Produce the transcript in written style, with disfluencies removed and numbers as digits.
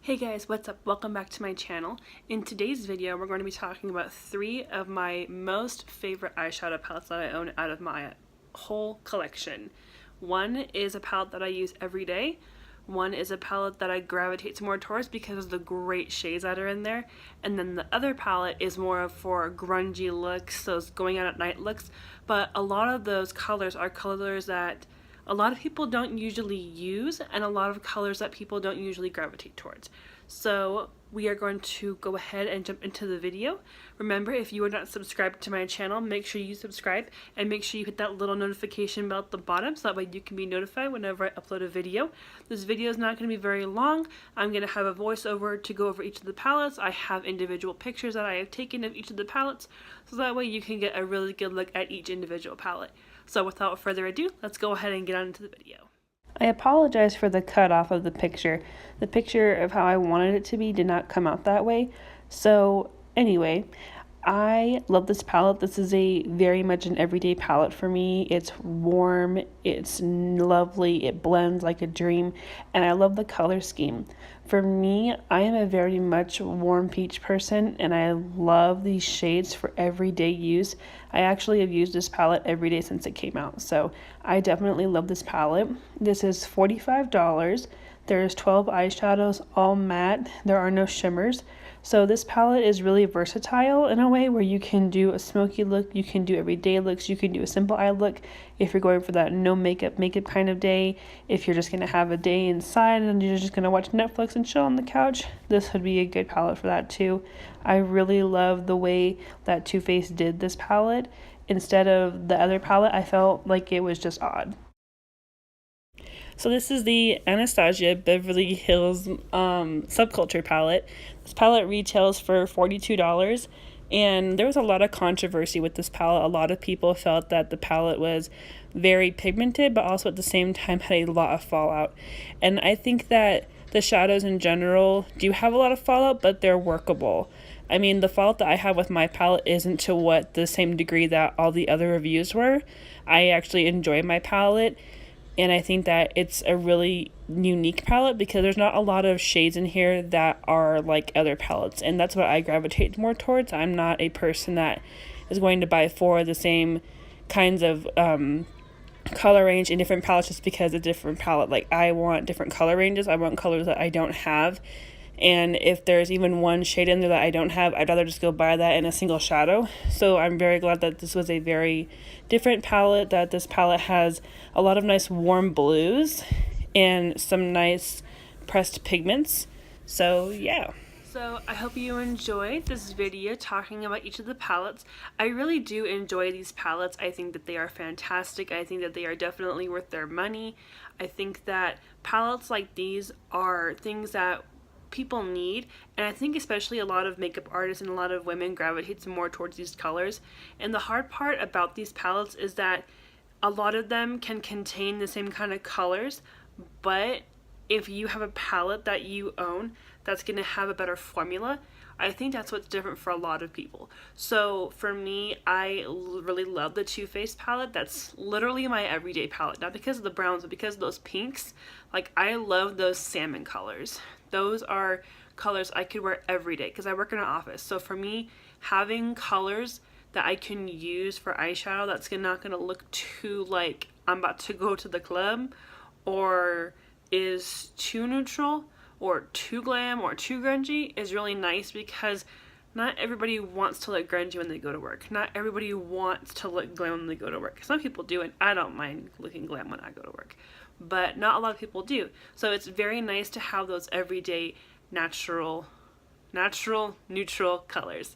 Hey guys, what's up? Welcome back to my channel. In today's video, we're going to be talking about 3 of my most favorite eyeshadow palettes that I own out of my whole collection. One is a palette that I use every day. One is a palette that I gravitate more towards because of the great shades that are in there. And then the other palette is more for grungy looks, those going out at night looks. But a lot of those colors are colors that a lot of people don't usually use, and a lot of colors that people don't usually gravitate towards. So we are going to go ahead and jump into the video. Remember, if you are not subscribed to my channel, make sure you subscribe and make sure you hit that little notification bell at the bottom so that way you can be notified whenever I upload a video. This video is not going to be very long. I'm going to have a voiceover to go over each of the palettes. I have individual pictures that I have taken of each of the palettes, so that way you can get a really good look at each individual palette. So without further ado, let's go ahead and get on into the video. I apologize for the cutoff of the picture. The picture of how I wanted it to be did not come out that way. So anyway, I love this palette. This is a very much an everyday palette for me. It's warm, it's lovely, it blends like a dream, and I love the color scheme. For me, I am a very much warm peach person, and I love these shades for everyday use. I actually have used this palette every day since it came out, so I definitely love this palette. This is $45. There's 12 eyeshadows, all matte. There are no shimmers. So this palette is really versatile in a way where you can do a smoky look, you can do everyday looks, you can do a simple eye look if you're going for that no makeup kind of day. If you're just going to have a day inside and you're just going to watch Netflix and chill on the couch, this would be a good palette for that too. I really love the way that Too Faced did this palette. Instead of the other palette, I felt like it was just odd. So this is the Anastasia Beverly Hills Subculture palette. This palette retails for $42, and there was a lot of controversy with this palette. A lot of people felt that the palette was very pigmented, but also at the same time had a lot of fallout. And I think that the shadows in general do have a lot of fallout, but they're workable. I mean, the fault that I have with my palette isn't to what the same degree that all the other reviews were. I actually enjoy my palette. And I think that it's a really unique palette because there's not a lot of shades in here that are like other palettes. And that's what I gravitate more towards. I'm not a person that is going to buy 4 of the same kinds of color range in different palettes just because a different palette. Like, I want different color ranges. I want colors that I don't have. And if there's even one shade in there that I don't have, I'd rather just go buy that in a single shadow. So I'm very glad that this was a very different palette, that this palette has a lot of nice warm blues and some nice pressed pigments. So yeah. So I hope you enjoyed this video talking about each of the palettes. I really do enjoy these palettes. I think that they are fantastic. I think that they are definitely worth their money. I think that palettes like these are things that people need, and I think especially a lot of makeup artists and a lot of women gravitates more towards these colors. And the hard part about these palettes is that a lot of them can contain the same kind of colors, but if you have a palette that you own that's going to have a better formula, I think that's what's different for a lot of people. So for me, I really love the Too Faced palette. That's literally my everyday palette, not because of the browns, but because of those pinks. Like, I love those salmon colors. Those are colors I could wear every day because I work in an office. So for me, having colors that I can use for eyeshadow that's not going to look too like I'm about to go to the club, or is too neutral or too glam or too grungy, is really nice because not everybody wants to look grungy when they go to work. Not everybody wants to look glam when they go to work. Some people do, and I don't mind looking glam when I go to work. But not a lot of people do. So it's very nice to have those everyday natural, neutral colors.